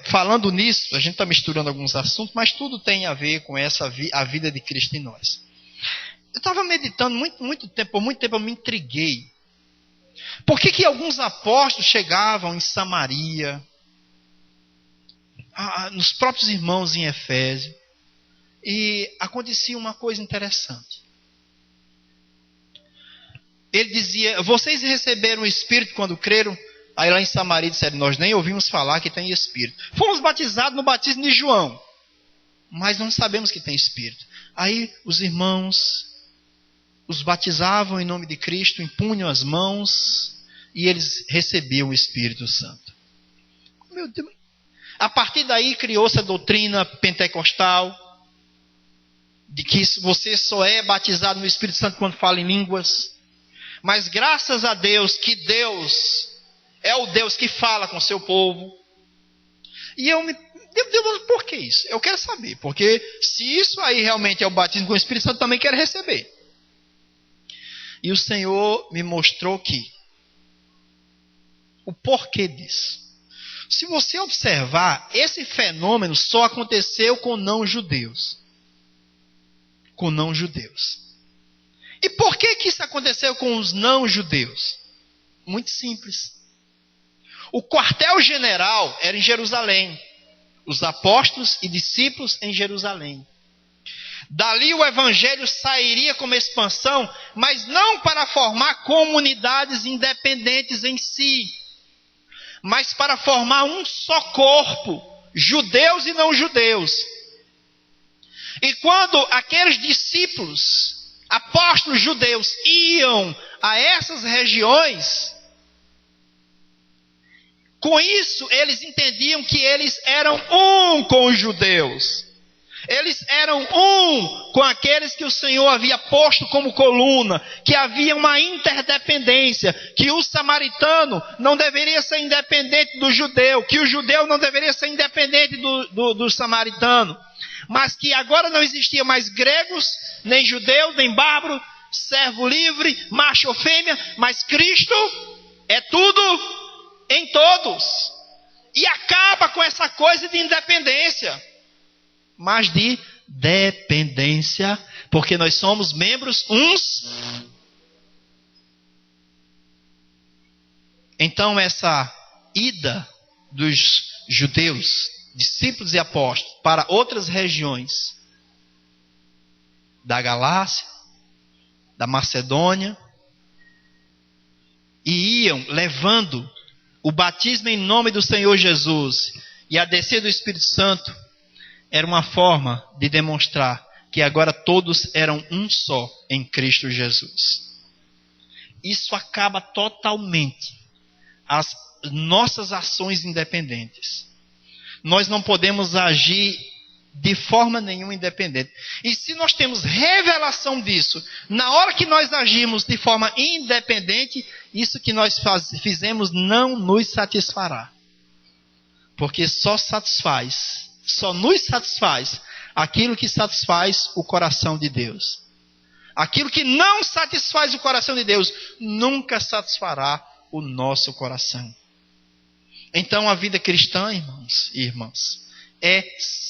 Falando nisso, a gente está misturando alguns assuntos, mas tudo tem a ver com a vida de Cristo em nós. Eu estava meditando por muito tempo eu me intriguei. Por que alguns apóstolos chegavam em Samaria, nos próprios irmãos em Efésio, e acontecia uma coisa interessante. Ele dizia: vocês receberam o Espírito quando creram? Aí lá em Samaria disseram: nós nem ouvimos falar que tem Espírito. Fomos batizados no batismo de João, mas não sabemos que tem Espírito. Aí os irmãos os batizavam em nome de Cristo, impunham as mãos e eles recebiam o Espírito Santo. Meu Deus. A partir daí criou-se a doutrina pentecostal, de que você só é batizado no Espírito Santo quando fala em línguas. Mas graças a Deus, que Deus é o Deus que fala com o seu povo. E Deus, por que isso? Eu quero saber, porque se isso aí realmente é o batismo com o Espírito Santo, eu também quero receber. E o Senhor me mostrou que o porquê disso. Se você observar, esse fenômeno só aconteceu com não-judeus. com não-judeus. E por que isso aconteceu com os não-judeus? Muito simples. O quartel-general era em Jerusalém. Os apóstolos e discípulos em Jerusalém. Dali o evangelho sairia como expansão, mas não para formar comunidades independentes em si, mas para formar um só corpo, judeus e não judeus. E quando aqueles discípulos, apóstolos judeus, iam a essas regiões, com isso eles entendiam que eles eram um com os judeus. Eles eram um com aqueles que o Senhor havia posto como coluna, que havia uma interdependência, que o samaritano não deveria ser independente do judeu, que o judeu não deveria ser independente do samaritano, mas que agora não existia mais gregos, nem judeu, nem bárbaro, servo livre, macho ou fêmea, mas Cristo é tudo em todos. E acaba com essa coisa de independência, mas de dependência, porque nós somos membros uns. Então essa ida dos judeus, discípulos e apóstolos, para outras regiões da Galácia, da Macedônia, e iam levando o batismo em nome do Senhor Jesus e a descer do Espírito Santo, era uma forma de demonstrar que agora todos eram um só em Cristo Jesus. Isso acaba totalmente as nossas ações independentes. Nós não podemos agir de forma nenhuma independente. E se nós temos revelação disso, na hora que nós agimos de forma independente, isso que nós fizemos não nos satisfará. Porque só nos satisfaz aquilo que satisfaz o coração de Deus. Aquilo que não satisfaz o coração de Deus nunca satisfará o nosso coração. Então a vida cristã, irmãos e irmãs, é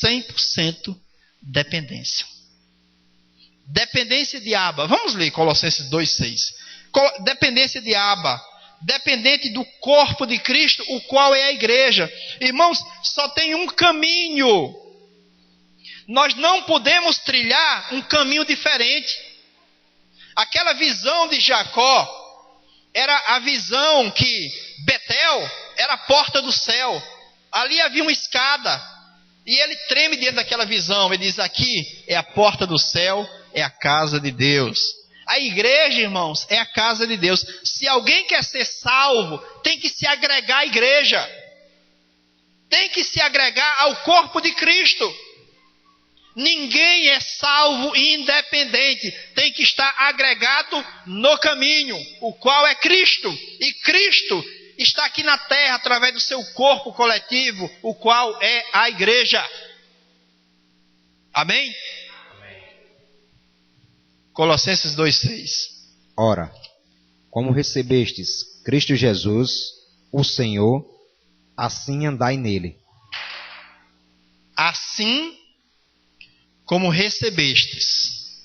100% dependência. Dependência de Abba. Vamos ler Colossenses 2,6. Dependência de Abba. Dependente do corpo de Cristo, o qual é a igreja. Irmãos, só tem um caminho. Nós não podemos trilhar um caminho diferente. Aquela visão de Jacó era a visão que Betel era a porta do céu. Ali havia uma escada. E ele treme diante daquela visão. Ele diz: aqui é a porta do céu, é a casa de Deus. A igreja, irmãos, é a casa de Deus. Se alguém quer ser salvo, tem que se agregar à igreja. Tem que se agregar ao corpo de Cristo. Ninguém é salvo independente. Tem que estar agregado no caminho, o qual é Cristo. E Cristo está aqui na terra através do seu corpo coletivo, o qual é a igreja. Amém? Colossenses 2,6. Ora, como recebestes Cristo Jesus, o Senhor, assim andai nele. Assim como recebestes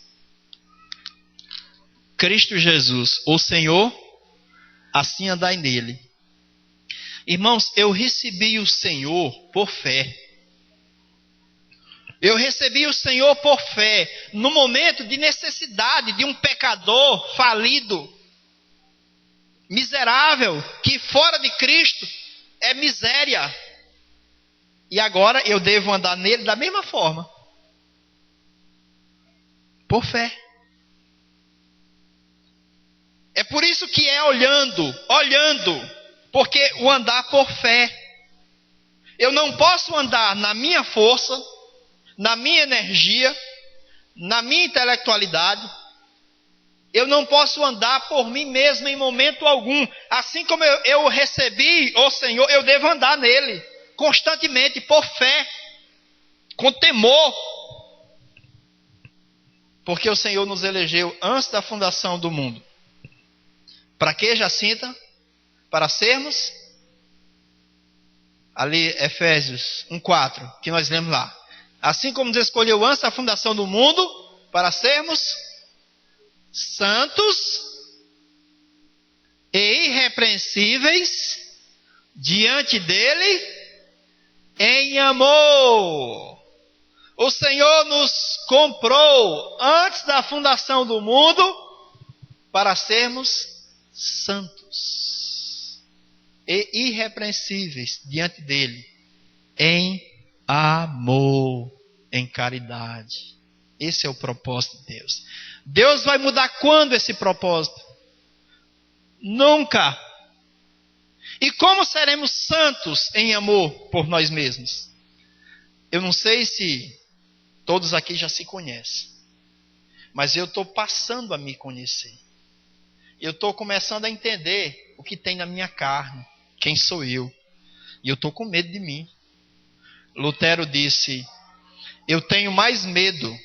Cristo Jesus, o Senhor, assim andai nele. Irmãos, eu recebi o Senhor por fé. Eu recebi o Senhor por fé, no momento de necessidade de um pecador falido, miserável, que fora de Cristo é miséria. E agora eu devo andar nele da mesma forma. Por fé. É por isso que é olhando, porque o andar por fé. Eu não posso andar na minha força, na minha energia, na minha intelectualidade. Eu não posso andar por mim mesmo em momento algum. Assim como eu recebi o Senhor, eu devo andar nele, constantemente, por fé, com temor. Porque o Senhor nos elegeu antes da fundação do mundo. Para que, Jacinta? Para sermos, ali Efésios 1,4, que nós lemos lá. Assim como nos escolheu antes da fundação do mundo, Para sermos santos e irrepreensíveis diante dele em amor. O Senhor nos comprou antes da fundação do mundo para sermos santos e irrepreensíveis diante dele em amor, em caridade. Esse é o propósito de Deus. Deus vai mudar quando esse propósito? Nunca. E como seremos santos em amor por nós mesmos? Eu não sei se todos aqui já se conhecem, mas eu estou passando a me conhecer. Eu estou começando a entender o que tem na minha carne, quem sou eu. E eu estou com medo de mim. Lutero disse, eu tenho mais medo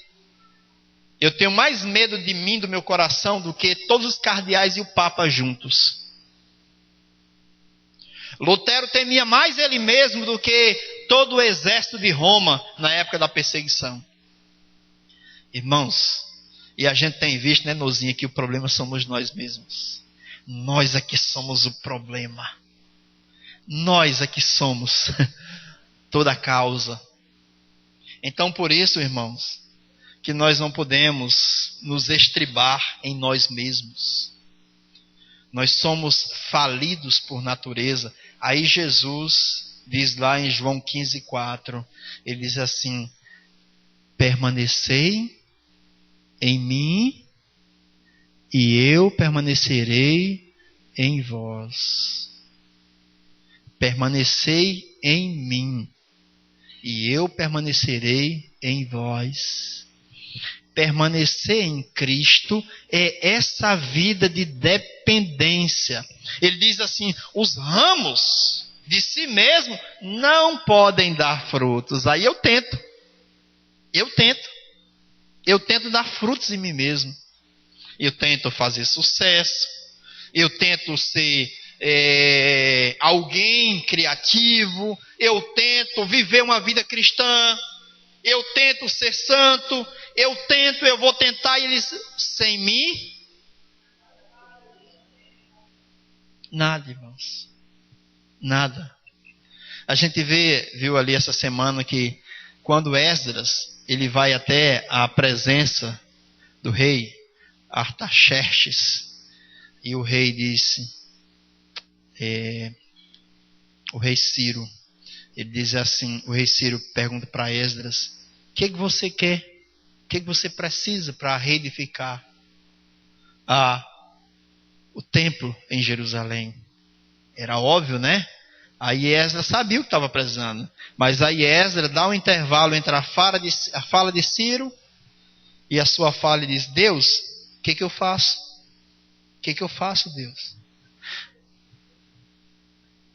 de mim, do meu coração, do que todos os cardeais e o Papa juntos. Lutero temia mais ele mesmo do que todo o exército de Roma na época da perseguição. Irmãos, e a gente tem visto, né, Nozinha, que o problema somos nós mesmos. Nós aqui somos o problema. Nós aqui somos toda a causa. Então, por isso, irmãos, que nós não podemos nos estribar em nós mesmos. Nós somos falidos por natureza. Aí Jesus diz lá em João 15:4, ele diz assim, permanecei em mim e eu permanecerei em vós. Permanecei em mim e eu permanecerei em vós. Permanecer em Cristo é essa vida de dependência. Ele diz assim, os ramos de si mesmo não podem dar frutos. Aí eu tento dar frutos em mim mesmo. Eu tento fazer sucesso, eu tento ser alguém criativo, eu tento viver uma vida cristã, eu tento ser santo, eu vou tentar, e eles, sem mim, nada, irmãos, nada. A gente viu ali essa semana que quando Esdras, ele vai até a presença do rei Artaxerxes, e o rei disse, o rei Ciro, ele diz assim, o rei Ciro pergunta para Esdras, o que você quer? O que você precisa para reedificar o templo em Jerusalém? Era óbvio, né? Aí Esdras sabia o que estava precisando. Mas aí Esdras dá um intervalo entre a fala de Ciro e a sua fala e diz, Deus, o que eu faço? O que eu faço, Deus?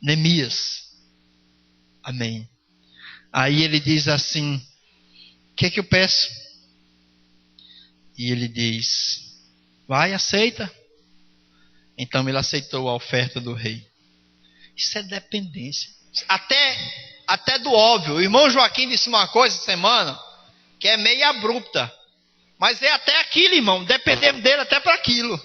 Neemias. Amém. Aí ele diz assim, o que eu peço? E ele diz, vai, aceita. Então ele aceitou a oferta do rei. Isso é dependência. Até do óbvio. O irmão Joaquim disse uma coisa essa semana, que é meio abrupta. Mas é até aquilo, irmão. Dependemos dele até para aquilo.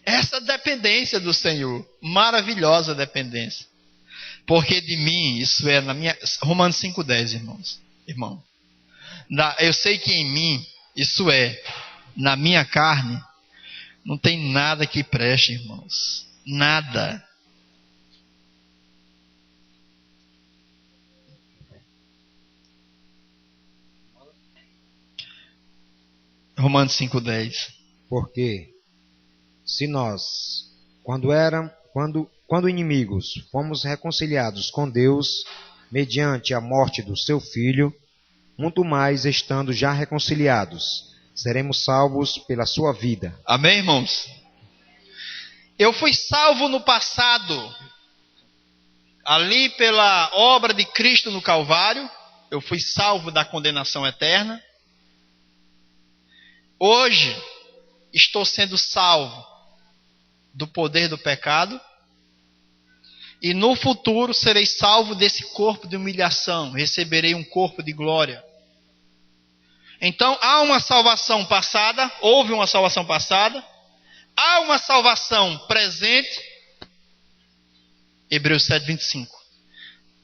Essa dependência do Senhor. Maravilhosa dependência. Porque de mim, isso é na minha... Romanos 5,10, irmão. Eu sei que em mim, isso é, na minha carne, não tem nada que preste, irmãos. Nada. Romanos 5,10. Porque se nós, quando inimigos, fomos reconciliados com Deus mediante a morte do seu Filho, muito mais estando já reconciliados, seremos salvos pela sua vida. Amém, irmãos? Eu fui salvo no passado, ali pela obra de Cristo no Calvário. Eu fui salvo da condenação eterna. Hoje, estou sendo salvo do poder do pecado. E no futuro, serei salvo desse corpo de humilhação. Receberei um corpo de glória. Então há uma salvação passada, houve uma salvação passada, há uma salvação presente, Hebreus 7:25.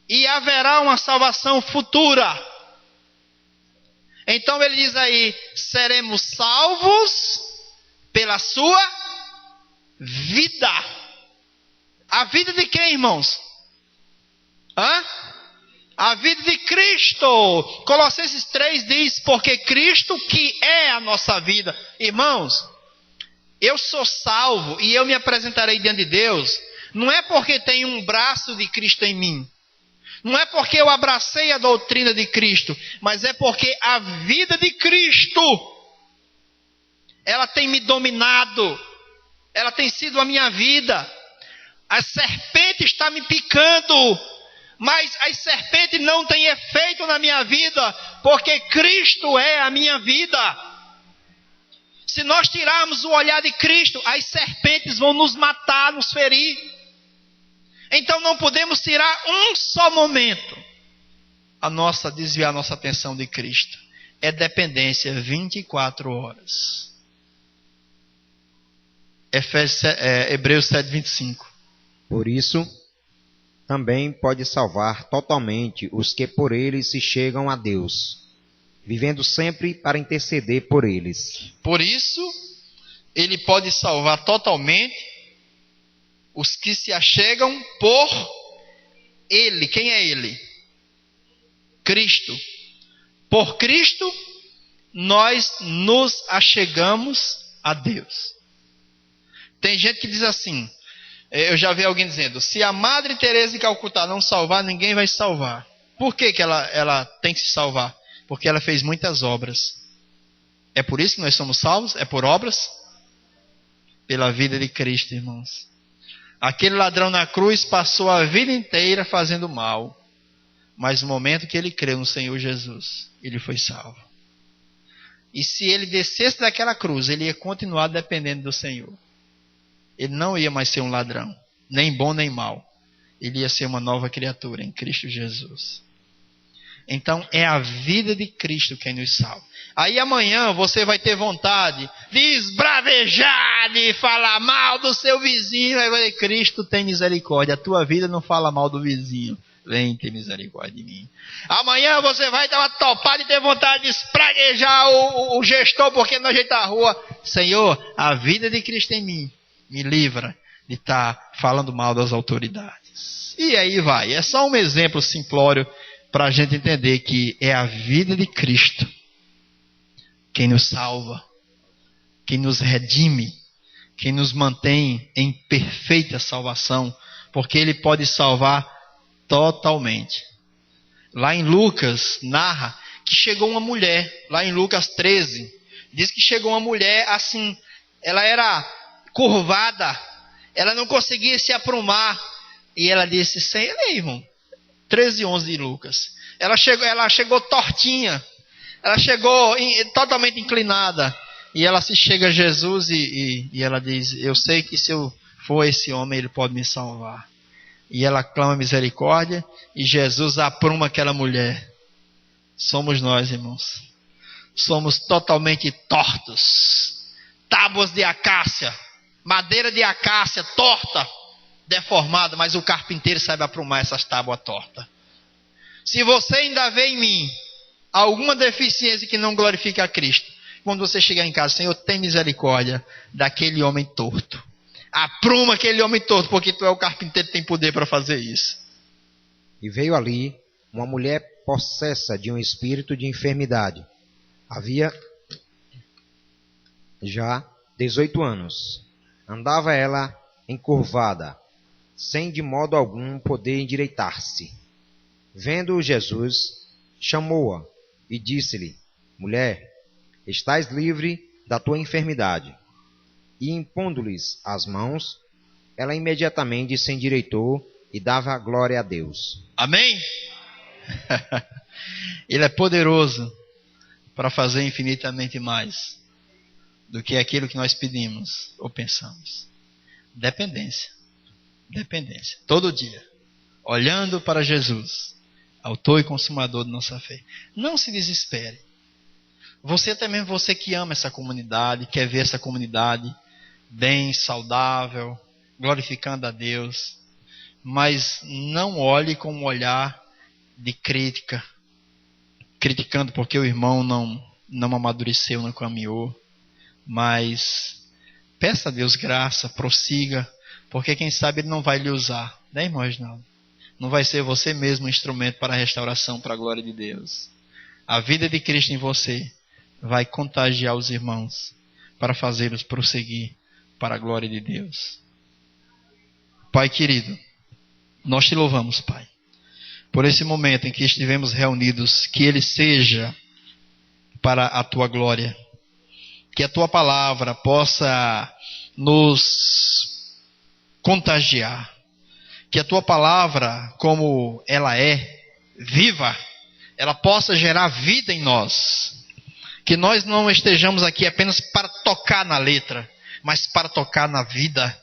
E haverá uma salvação futura. Então ele diz aí, seremos salvos pela sua vida. A vida de quem, irmãos? A vida de Cristo. Colossenses 3 diz, porque Cristo que é a nossa vida. Irmãos, eu sou salvo e eu me apresentarei diante de Deus, não é porque tem um braço de Cristo em mim, não é porque eu abracei a doutrina de Cristo, mas é porque a vida de Cristo, ela tem me dominado, ela tem sido a minha vida. A serpente está me picando, mas as serpentes não têm efeito na minha vida, porque Cristo é a minha vida. Se nós tirarmos o olhar de Cristo, as serpentes vão nos matar, nos ferir. Então não podemos tirar um só momento desviar a nossa atenção de Cristo. É dependência 24 horas. Hebreus 7:25. Por isso, também pode salvar totalmente os que por ele se chegam a Deus, vivendo sempre para interceder por eles. Por isso, ele pode salvar totalmente os que se achegam por ele. Quem é ele? Cristo. Por Cristo, nós nos achegamos a Deus. Tem gente que diz assim, eu já vi alguém dizendo, se a Madre Teresa de Calcutá não salvar, ninguém vai salvar. Por que ela tem que se salvar? Porque ela fez muitas obras. É por isso que nós somos salvos? É por obras? Pela vida de Cristo, irmãos. Aquele ladrão na cruz passou a vida inteira fazendo mal. Mas no momento que ele creu no Senhor Jesus, ele foi salvo. E se ele descesse daquela cruz, ele ia continuar dependendo do Senhor. Ele não ia mais ser um ladrão, nem bom nem mau. Ele ia ser uma nova criatura em Cristo Jesus. Então é a vida de Cristo quem nos salva. Aí amanhã você vai ter vontade de esbravejar, de falar mal do seu vizinho. Aí vai dizer, Cristo tem misericórdia. A tua vida não fala mal do vizinho. Vem ter misericórdia de mim. Amanhã você vai dar uma topada e ter vontade de espraguejar o gestor porque não ajeita a rua. Senhor, a vida de Cristo em mim me livra de estar falando mal das autoridades. E aí vai. É só um exemplo simplório para a gente entender que é a vida de Cristo quem nos salva, quem nos redime, quem nos mantém em perfeita salvação, porque Ele pode salvar totalmente. Lá em Lucas narra que chegou uma mulher, lá em Lucas 13, diz que chegou uma mulher assim, ela era curvada, ela não conseguia se aprumar, e ela disse, Senhor, irmão, 13:11 de Lucas, ela chegou tortinha, ela chegou totalmente inclinada, e ela se chega a Jesus e ela diz, eu sei que se eu for esse homem, ele pode me salvar. E ela clama misericórdia, e Jesus apruma aquela mulher. Somos nós, irmãos. Somos totalmente tortos. Tábuas de acácia, madeira de acácia torta, deformada, mas o carpinteiro sabe aprumar essas tábuas tortas. Se você ainda vê em mim alguma deficiência que não glorifica a Cristo, quando você chegar em casa, Senhor, tem misericórdia daquele homem torto. Apruma aquele homem torto, porque tu é o carpinteiro que tem poder para fazer isso. E veio ali uma mulher possessa de um espírito de enfermidade. Havia já 18 anos. Andava ela encurvada, sem de modo algum poder endireitar-se. Vendo Jesus, chamou-a e disse-lhe, mulher, estás livre da tua enfermidade. E impondo-lhes as mãos, ela imediatamente se endireitou e dava glória a Deus. Amém? Ele é poderoso para fazer infinitamente mais do que aquilo que nós pedimos ou pensamos. Dependência. Dependência. Todo dia. Olhando para Jesus, autor e consumador de nossa fé. Não se desespere. Você até mesmo você que ama essa comunidade, quer ver essa comunidade bem, saudável, glorificando a Deus. Mas não olhe com um olhar de crítica, criticando porque o irmão não amadureceu, não caminhou. Mas peça a Deus graça, prossiga, porque quem sabe Ele não vai lhe usar, né, irmão Reginaldo? Não vai ser você mesmo um instrumento para a restauração, para a glória de Deus. A vida de Cristo em você vai contagiar os irmãos para fazê-los prosseguir para a glória de Deus. Pai querido, nós te louvamos, Pai, por esse momento em que estivemos reunidos, que ele seja para a tua glória, que a tua palavra possa nos contagiar, que a tua palavra, como ela é viva, ela possa gerar vida em nós, que nós não estejamos aqui apenas para tocar na letra, mas para tocar na vida,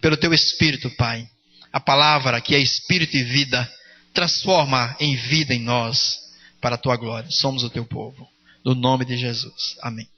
pelo teu Espírito, Pai. A palavra que é Espírito e vida, transforma em vida em nós, para a tua glória. Somos o teu povo. No nome de Jesus. Amém.